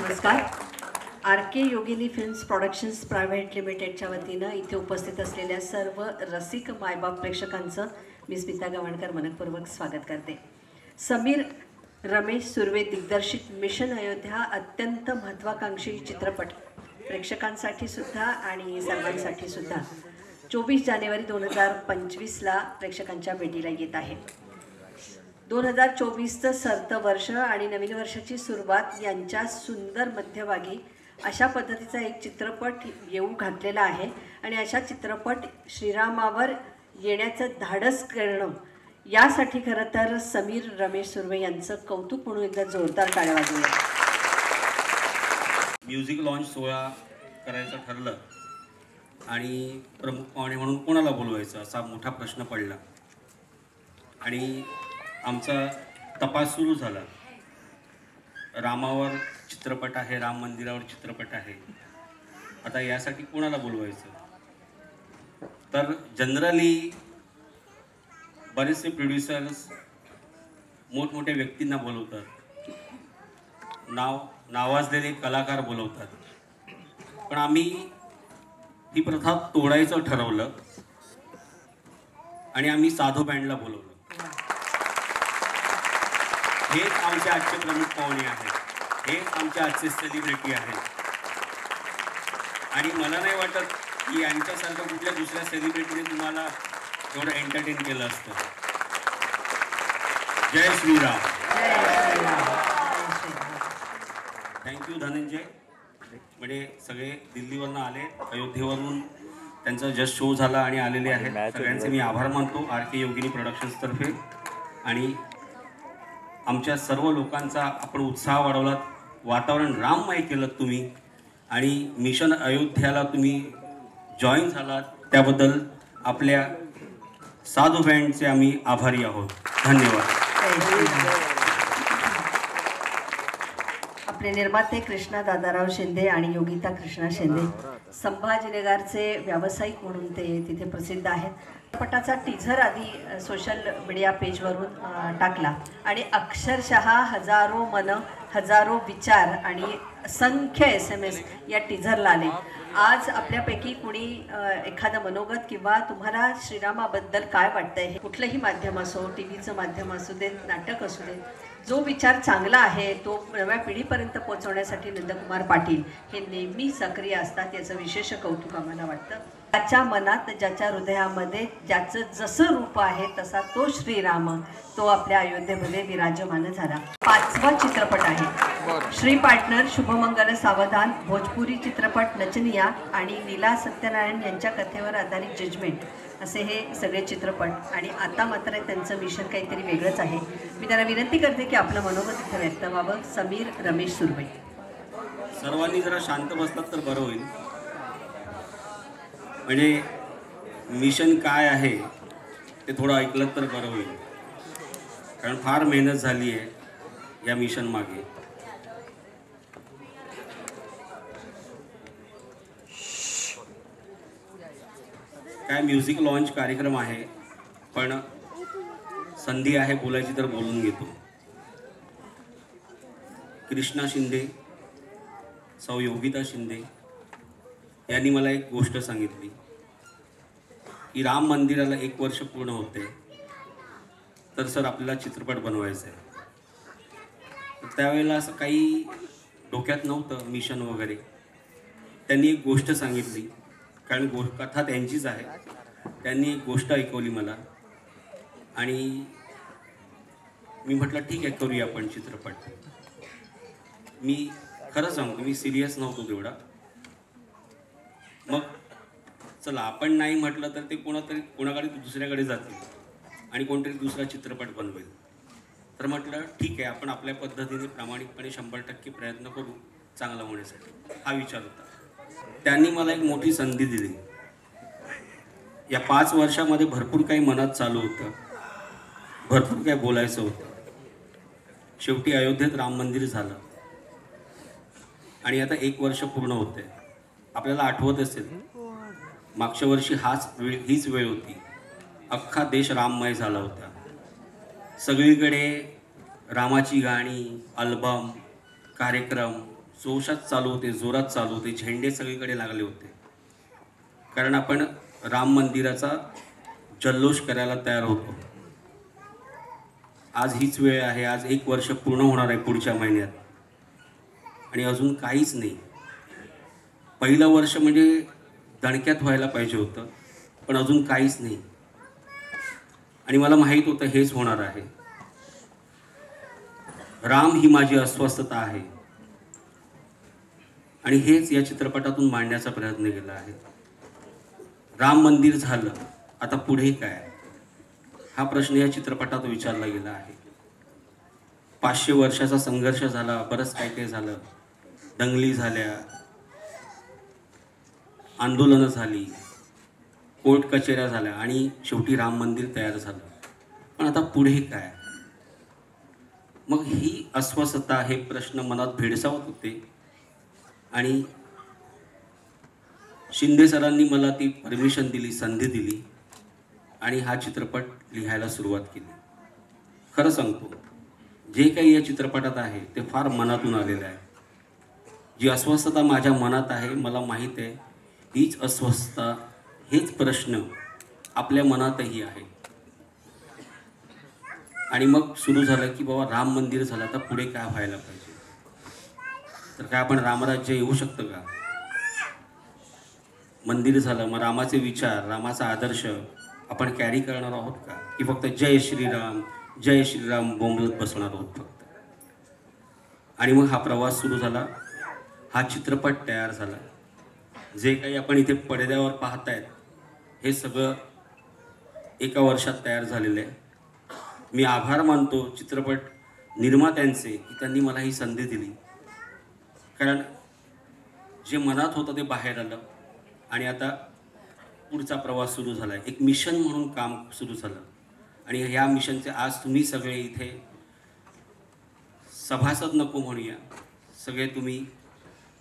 नमस्कार. आर के योगिनी films productions private लिमिटेडच्या वतीनं इथे उपस्थित असलेल्या सर्व रसिक मायबाप प्रेक्षकांचं मी स्मिता गवाणकर मनपूर्वक स्वागत करते. समीर रमेश सुर्वे दिग्दर्शित मिशन अयोध्या अत्यंत महत्त्वाकांक्षी चित्रपट प्रेक्षकांसाठी सुद्धा आणि सर्वांसाठी सुद्धा 24 जानेवारी 2025ला प्रेक्षकांच्या भेटीला येत आहे. 2024चं सरतं वर्ष आणि नवीन वर्षाची सुरुवात यांच्या सुंदर मध्यभागी अशा पद्धतीचा एक चित्रपट येऊ घातलेला आहे आणि अशा चित्रपट श्रीरामावर येण्याचं धाडस करणं यासाठी खरं तर समीर रमेश सुर्वे यांचं कौतुक म्हणून एकदा जोरदार टाळ्या वाजवूया. म्युझिक लॉन्च सोहळा करायचं ठरलं आणि प्रमुख पाहुणे म्हणून कोणाला बोलवायचं असा मोठा प्रश्न पडला आणि आमचा तपास सुरू झाला. रामावर चित्रपट आहे, राम मंदिरावर चित्रपट आहे, आता यासाठी कोणाला बोलवायचं. तर जनरली बरेचसे प्रोड्युसर्स मोठमोठ्या व्यक्तींना बोलवतात, नावाजलेले कलाकार बोलवतात, पण आम्ही ही प्रथा तोडायचं ठरवलं आणि आम्ही साधू बँडला बोलवलं. हेच आमचे आजचे प्रमुख पाहुणे आहेत, हेच आमचे आजचे सेलिब्रिटी आहेत आणि मला नाही वाटत की यांच्यासारखं कुठल्या दुसऱ्या सेलिब्रिटीने तुम्हाला एवढं एंटरटेन केलं असतं. जय श्रीराम. थँक्यू धनंजय. म्हणजे सगळे दिल्लीवरून आले, अयोध्येवरून त्यांचा जस्ट शो झाला आणि आलेले आहेत. सगळ्यांचे मी आभार मानतो आर के योगिनी प्रोडक्शन्सतर्फे. आणि आमच्या सर्व लोकांचा आपण उत्साह वाढवलात, वातावरण राममय केलं तुम्ही आणि मिशन अयोध्याला तुम्ही जॉईन झालात, त्याबद्दल आपल्या साधू बँडचे आम्ही आभारी आहोत. धन्यवाद. आपले निर्माते कृष्णा दादाराव शिंदे आणि योगिता कृष्णा शिंदे संभाजीनगरचे व्यावसायिक म्हणून ते तिथे प्रसिद्ध आहेत. चित्रपटाचा टीझर आधी सोशल मीडिया पेजवरून टाकला आणि अक्षरशः हजारो मनं, हजारो विचार आणि असंख्य SMS या टीझरला आले. आज आपल्यापैकी कुणी एखादं मनोगत किंवा तुम्हाला श्रीरामाबद्दल काय वाटतंय, हे कुठलंही माध्यम असो, TVचं माध्यम असू देत, नाटक असू देत, जो विचार चांगला आहे तो नव्या पिढीपर्यंत पोहोचवण्यासाठी नंदकुमार पाटील हे नेहमी सक्रिय असतात. याचं विशेष कौतुक आम्हाला वाटतं. त्याच्या मनात, ज्याच्या हृदयामध्ये ज्याचं जसं रूप आहे तसा तो श्रीराम, तो आपल्या अयोध्येमध्ये विराजमान झाला. 5वा चित्रपट आहे. श्री पार्टनर, शुभमंगल सावधान, भोजपुरी चित्रपट नचनिया आणि नीला सत्यनारायण यांच्या कथेवर आधारित जजमेंट असे हे सगळे चित्रपट. आणि आता मात्र त्यांचं मिशन काहीतरी वेगळंच आहे. मी त्यांना विनंती करते की आपलं मनोगत इथं व्यक्त व्हावं. समीर रमेश सुर्वे. सर्वांनी जरा शांत बसलात तर बरं होईल. म्हणजे मिशन काय आहे ते थोडं ऐकलं तर बरं होईल, कारण फार मेहनत झाली आहे या मिशन मागे. काय म्युझिक लॉन्च कार्यक्रम आहे, पण संधी आहे बोलायची तर बोलून घेतो. कृष्णा शिंदे, सौ योगिता शिंदे यांनी मला एक गोष्ट सांगितली की राम मंदिराला 1 वर्ष पूर्ण होते, तर सर आपल्याला चित्रपट बनवायचा आहे. तर त्यावेळेला असं काही डोक्यात नव्हतं मिशन वगैरे. त्यांनी एक गोष्ट सांगितली, कारण कथा त्यांचीच आहे. त्यांनी एक गोष्ट ऐकवली मला आणि मी म्हटलं ठीक आहे, करूया आपण चित्रपट. मी खरं सांगतो, मी सिरियस नव्हतो तेवढा. मग चला आपण नाही म्हटलं तर ते कोणाकडे दुसऱ्याकडे जातील आणि कोणतरी दुसरा चित्रपट बनवेल. तर म्हटलं ठीक आहे, आपण आपल्या पद्धतीने प्रामाणिकपणे 100% प्रयत्न करू चांगला होण्यासाठी. हा विचार होता. त्यांनी मला एक मोठी संधी दिली. या 5 वर्षामध्ये भरपूर काही मनात चालू होतं, भरपूर काही बोलायचं होतं. शेवटी अयोध्येत राम मंदिर झालं आणि आता 1 वर्ष पूर्ण होते. आपल्याला आठवत असेल, मागच्या वर्षी हीच वेळ होती. अख्खा देश राममय झाला होता. सगळीकडे रामाची गाणी, अल्बम, कार्यक्रम जोशात चालू होते, जोरात चालू होते, झेंडे सगळीकडे लागले होते. कारण आपण राम मंदिराचा जल्लोष करायला तयार होतो. आज हीच वेळ आहे. आज 1 वर्ष पूर्ण होणार आहे पुढच्या महिन्यात आणि अजून काहीच नाही. पहिलं वर्ष म्हणजे दणक्यात व्हायला पाहिजे होतं, पण अजून काहीच नाही. आणि मला माहीत होतं हेच होणार आहे. राम ही माझी अस्वस्थता आहे आणि हेच या चित्रपटातून मांडण्याचा प्रयत्न केला आहे. राम मंदिर झालं, आता पुढे काय, हा प्रश्न या चित्रपटात विचारला गेला आहे. 500 वर्षाचा संघर्ष झाला, बरंच काय काय झालं, दंगली झाल्या, आंदोलनं झाली, कोर्ट कचेऱ्या झाल्या आणि शेवटी राम मंदिर तयार झालं. पण आता पुढे काय? मग ही अस्वस्थता, हे प्रश्न मनात भेडसावत होते आणि शिंदे सरांनी मला ती परमिशन दिली, संधी दिली आणि हा चित्रपट लिहायला सुरुवात केली. खरं सांगतो, जे काही या चित्रपटात आहे ते फार मनातून आलेलं आहे. जी अस्वस्थता माझ्या मनात आहे, मला माहीत आहे हीच अस्वस्थता, हेच प्रश्न आपल्या मनातही आहे. आणि मग सुरू झालं की बाबा राम मंदिर झालं, तर पुढे काय व्हायला पाहिजे. तर काय आपण रामराज्य येऊ शकतं का? मंदिर झालं, मग रामाचे विचार, रामाचा आदर्श आपण कॅरी करणार आहोत का, की फक्त जय श्रीराम बोंबलत बसणार आहोत फक्त. आणि मग हा प्रवास सुरू झाला, हा चित्रपट तयार झाला. जे काही आपण इथे पडद्यावर पाहतायत हे सगळं 1 वर्षात तयार झालेलं आहे. मी आभार मानतो चित्रपट निर्मात्यांचे की त्यांनी मला ही संधी दिली. कारण जे मनात होतं ते बाहेर आलं आणि आता पुढचा प्रवास सुरू झाला आहे. एक मिशन म्हणून काम सुरू झालं आणि ह्या मिशनचे आज तुम्ही सगळे इथे सभासद नको म्हणूया, सगळे तुम्ही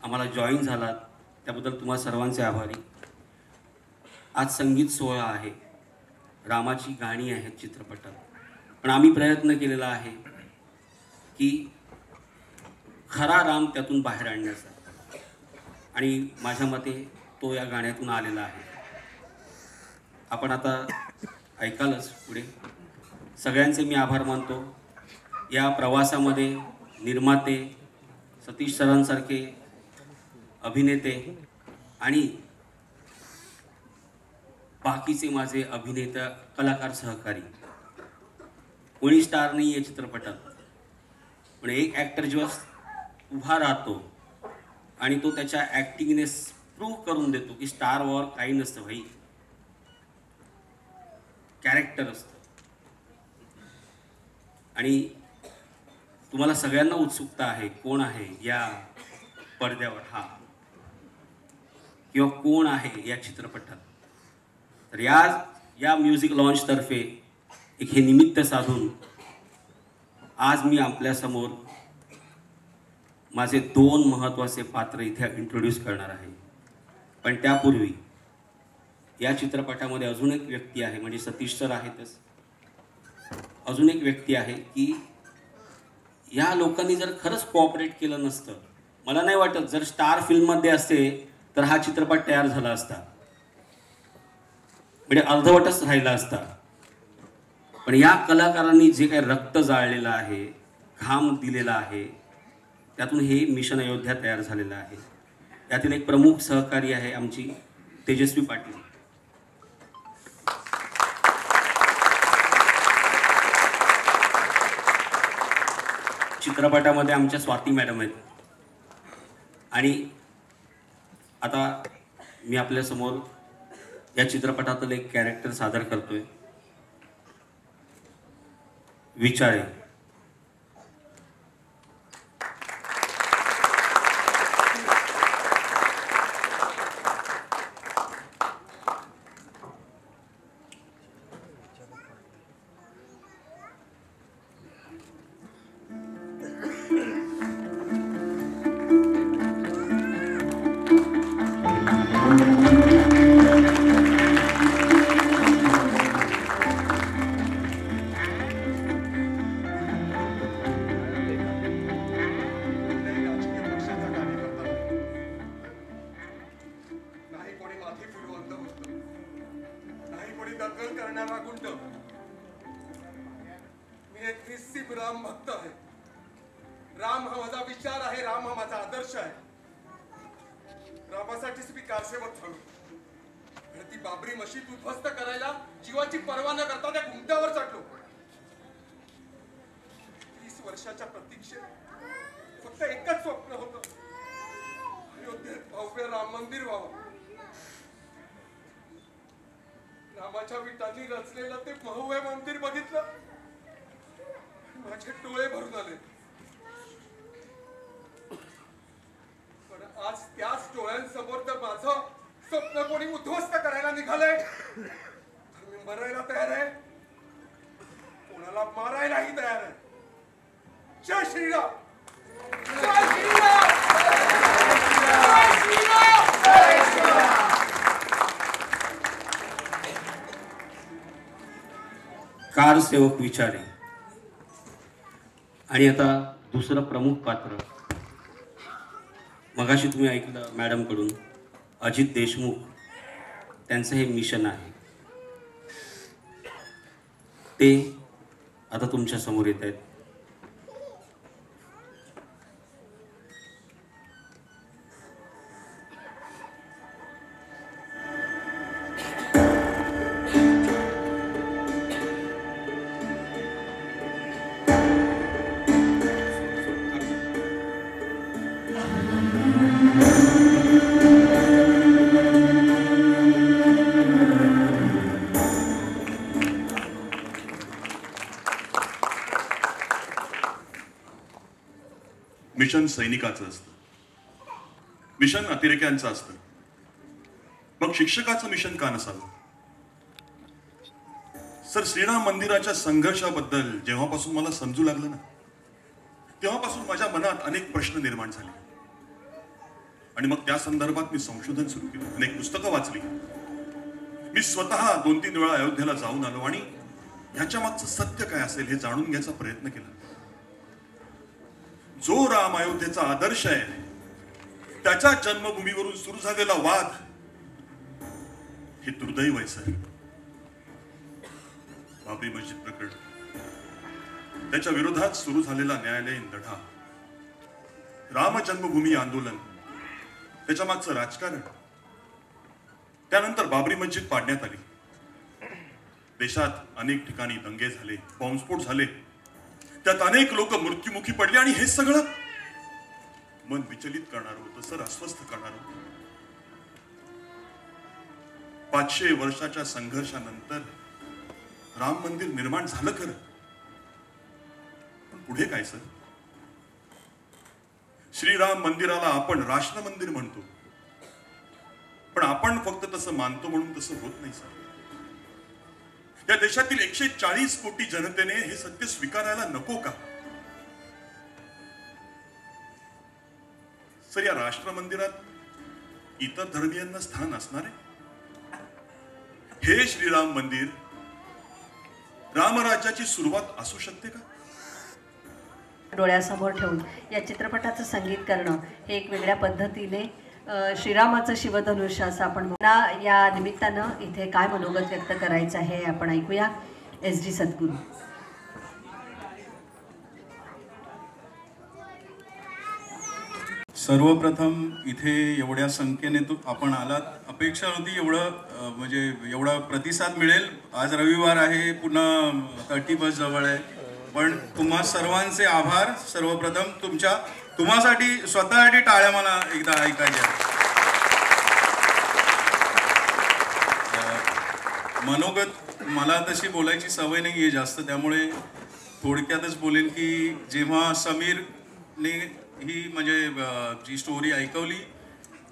आम्हाला जॉईन झालात, त्याबद्दल तुम्हा सर्वांचे आभारी. आज संगीत सोहळा आहे, रामाची गाणी आहेत चित्रपटात, पण आम्ही प्रयत्न केलेला आहे की खरा राम त्यातून बाहेर आणण्याचा आणि माझ्या मते तो या गाण्यातून आलेला आहे. आपण आता ऐकालच पुढे. सगळ्यांचे मी आभार मानतो. या प्रवासामध्ये निर्माते, सतीश सरांसारखे अभिनेते आणि बाकीचे माझे अभिनेता, कलाकार, सहकारी. कोणी स्टार नाही आहे चित्रपटात, पण एक ॲक्टर जेव्हा उभा राहतो आणि तो त्याच्या ॲक्टिंगने प्रूव्ह करून देतो की स्टार वॉर काही नसतं भाई, कॅरेक्टर असतं. आणि तुम्हाला सगळ्यांना उत्सुकता आहे कोण आहे या पडद्यावर हा, किंवा कोण आहे या चित्रपटात. तर या म्युझिक लॉन्चतर्फे एक हे निमित्त साधून आज मी आपल्यासमोर माझे 2 महत्त्वाचे पात्र इथे इंट्रोड्यूस करणार आहे. पण त्यापूर्वी या चित्रपटामध्ये अजून एक व्यक्ती आहे, म्हणजे सतीश सर आहेतच, अजून एक व्यक्ती आहे की या लोकांनी जर खरंच कोऑपरेट केलं नसतं, मला नाही वाटत जर स्टार फिल्ममध्ये असते तर हा चित्रपट तयार झाला असता, म्हणजे अर्धवटच राहिला असता. पण या कलाकारांनी जे काही रक्त जाळलेलं आहे, घाम दिलेला आहे, त्यातून हे मिशन अयोध्या तयार झालेलं आहे. यातील एक प्रमुख सहकारी आहे आमची तेजस्वी पाटील. चित्रपटामध्ये आमच्या स्वाती मॅडम आहेत. आणि आता मी आपल्यासमोर या चित्रपटातील एक कॅरेक्टर सादर करतोय, विचारे. वर्णन करणारा गुंड. मी एक निस्सीम राम भक्त आहे. राम हा माझा विचार आहे, राम हा माझा आदर्श आहे. रामासाठीच मी कारसेवक झालो. आणि ती बाबरी मशीद उद्ध्वस्त करायला जीवाची पर्वा न करता त्या घुमट्यावर चढलो. 30 वर्षाच्या प्रतीक्षेत फक्त एकच स्वप्न होतं, अयोध्येत भव्य राम मंदिर व्हावं. रामाच्या विटांनी रचलेलं ते भव्य मंदिर बघितलं, माझे डोळे भरून आले. पण आज त्याच डोळ्यांसमोर तर माझं स्वप्न कोणी उद्ध्वस्त करायला निघालंय, तर मी मरायला तयार आहे, कोणाला मारायलाही तयार आहे. जय श्रीराम. जय श्रीराम. जय श्रीराम. जय श्रीराम. कारसेवक विचारे. आणि आता दुसरं प्रमुख पात्र, मगाशी तुम्ही ऐकलं मॅडम कडून, अजित देशमुख. त्यांचं हे मिशन आहे, ते आता तुमच्या समोर येत आहेत. मिशन सैनिकाचं असतं, मिशन अतिरेक्यांचं असतं. मग शिक्षकाचं मिशन का नसावं? सर, श्रीराम मंदिराच्या संघर्षाबद्दल जेव्हापासून मला समजू लागलं ना, तेव्हापासून माझ्या मनात अनेक प्रश्न निर्माण झाले. आणि मग त्या संदर्भात मी संशोधन सुरू केलं, अनेक पुस्तकं वाचली. मी स्वतः 2-3 वेळा अयोध्येला जाऊन आलो आणि ह्याच्या मागचं सत्य काय असेल हे जाणून घ्यायचा प्रयत्न केला. जो राम अयोध्येचा आदर्श आहे, त्याच्या जन्मभूमीवरून सुरू झालेला वाद हे दुर्दैव आहे सर. बाबरी मस्जिद प्रकरण, त्याच्या विरोधात सुरू झालेला न्यायालयीन लढा, राम जन्मभूमी आंदोलन, त्याच्या मागचं राजकारण, त्यानंतर बाबरी मस्जिद पाडण्यात आली. देशात अनेक ठिकाणी दंगे झाले, बॉम्बस्फोट झाले, त्यात अनेक लोक मृत्युमुखी पडले. आणि हे सगळं मन विचलित करणार होतं सर, अस्वस्थ करणार होतं. 500 वर्षाच्या संघर्षानंतर राम मंदिर निर्माण झालं खरं, पण पुढे काय सर? श्रीराम मंदिराला आपण राष्ट्र मंदिर म्हणतो, पण आपण फक्त तसं मानतो म्हणून तसं होत नाही सर. या देशातील 140 कोटी जनतेने हे सत्य स्वीकारायला नको का? सर, या राष्ट्र मंदिरात इतर धर्मियांना स्थान असणार आहे? हे श्रीराम मंदिर रामराज्याची सुरुवात असू शकते का? डोळ्यासमोर ठेवून या चित्रपटाचं संगीत करणं हे एक वेगळ्या पद्धतीने श्रीरामाचं शिवधनुष्य असं आपण म्हणा. या निमित्तानं इथे काय मनोगत व्यक्त करायचं आहे आपण ऐकूया. SD सद्गुरू. सर्वप्रथम इथे एवढ्या संख्येने आपण आलात. अपेक्षा होती एवढं म्हणजे एवढा प्रतिसाद मिळेल. आज रविवार आहे, पुन्हा 31 जवळ आहे, पण तुम्हा सर्वांचे आभार. सर्वप्रथम तुम्हासाठी स्वतःसाठी टाळ्या मला एकदा ऐकायच्या. मनोगत मला तशी बोलायची सवय नाही आहे जास्त, त्यामुळे थोडक्यातच बोलेन की जेव्हा समीरने ही म्हणजे जी स्टोरी ऐकवली,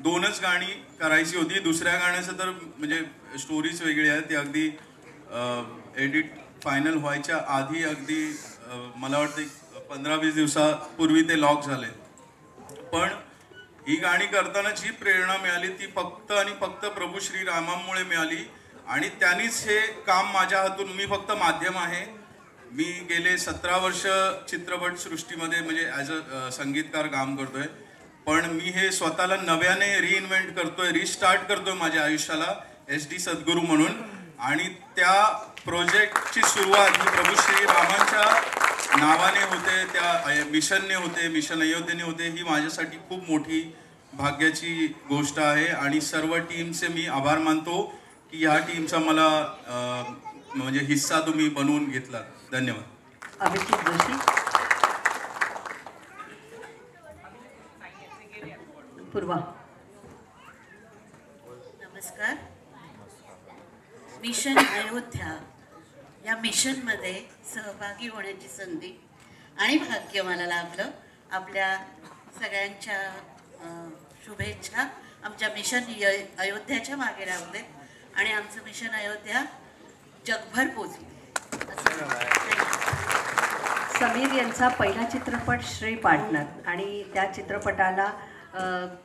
2च गाणी करायची होती. दुसऱ्या गाण्याचं तर म्हणजे स्टोरीज वेगळी आहे, ती अगदी एडिट फायनल व्हायच्या आधी अगदी मला वाटतं 15-20 दिवसापूर्वी ते लॉक झाले. पण ही गाणी करताना जी प्रेरणा मिळाली ती फक्त आणि फक्त प्रभू श्रीरामामुळे मिळाली. आणि त्यांनीच हे काम माझ्या हातून, मी फक्त माध्यम आहे. मी गेले 17 वर्ष चित्रपट सृष्टीमध्ये म्हणजे ॲज अ संगीतकार काम करतोय, पण मी हे स्वतःला नव्याने रिइन्व्हेंट करतोय, रिस्टार्ट करतोय माझ्या आयुष्याला SD सद्गुरू म्हणून. आणि त्या प्रोजेक्टची सुरुवात ही प्रभू श्रीरामांच्या नावाने होते, त्या मिशनने होते, मिशन अयोध्येने होते. ही माझ्यासाठी खूप मोठी भाग्याची गोष्ट आहे आणि सर्व टीमचे मी आभार मानतो की ह्या टीमचा मला म्हणजे हिस्सा तुम्ही बनवून घेतला. धन्यवाद. अभिजित जोशी. पूर्वा. नमस्कार. मिशन अयोध्या या मिशनमध्ये सहभागी होण्याची संधी आणि भाग्य मला लाभलं. आपल्या सगळ्यांच्या शुभेच्छा आमच्या मिशन अयोध्याच्या मागे राहू देत आणि आमचं मिशन अयोध्या जगभर पोचले. समीर यांचा पहिला चित्रपट श्री पार्टनर आणि त्या चित्रपटाला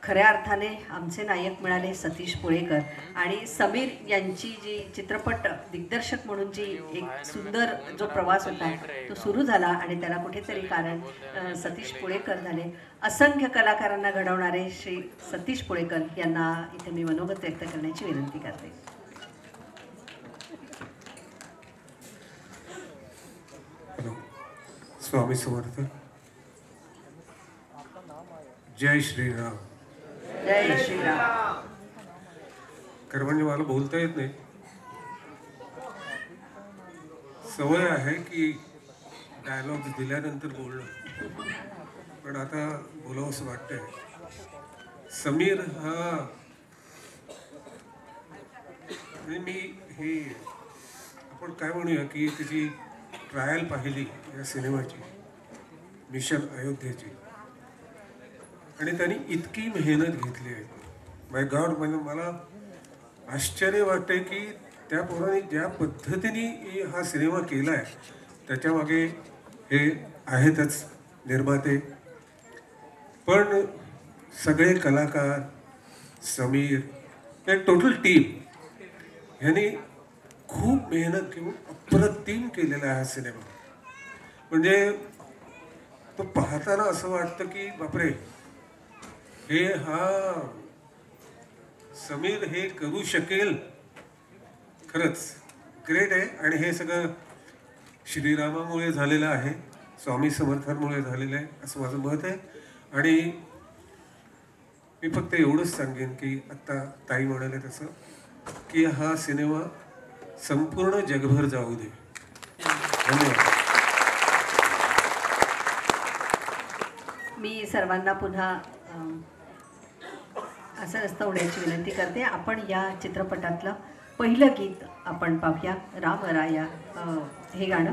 खऱ्या अर्थाने आमचे नायक मिळाले सतीश पुळेकर. आणि समीर यांची जी चित्रपट दिग्दर्शक म्हणून जी एक सुंदर जो प्रवास होता तो सुरू झाला आणि त्याला कुठेतरी कारण सतीश पुळेकर झाले. असंख्य कलाकारांना घडवणारे श्री सतीश पुळेकर यांना इथे मी मनोगत व्यक्त करण्याची विनंती करते. स्वामी समर्थ. जय श्रीराम. जय श्रीराम. खरं म्हणजे मला बोलता येत नाही. सवय आहे की डायलॉग दिल्यानंतर बोलणं, पण आता बोलावं असं वाटतंय. समीर हा मी हे आपण काय म्हणूया की त्याची ट्रायल पाहिली या सिनेमाची, मिशन अयोध्येची, आणि त्यांनी इतकी मेहनत घेतली आहे. माय गॉड, म्हणजे मला आश्चर्य वाटतंय की त्या पोराने ज्या पद्धतीने हा सिनेमा केला आहे त्याच्यामागे हे आहेतच निर्माते, पण सगळे कलाकार, समीर, एक टोटल टीम ह्यांनी खूप मेहनत घेऊन अप्रतिम केलेला आहे हा सिनेमा. म्हणजे तो पाहताना असं वाटतं की बापरे, हे हा समीर हे करू शकेल. खरंच ग्रेट आहे. आणि हे सगळं श्रीरामामुळे झालेलं आहे, स्वामी समर्थांमुळे झालेलं आहे असं माझं मत आहे. आणि मी फक्त एवढंच सांगेन की आत्ता ताई म्हणाले तसं की हा सिनेमा संपूर्ण जगभर जाऊ दे. धन्यवाद. मी सर्वांना पुन्हा असं नसतं होण्याची विनंती करते. आपण या चित्रपटातलं पहिलं गीत आपण पाहूया, राम राया हे गाणं.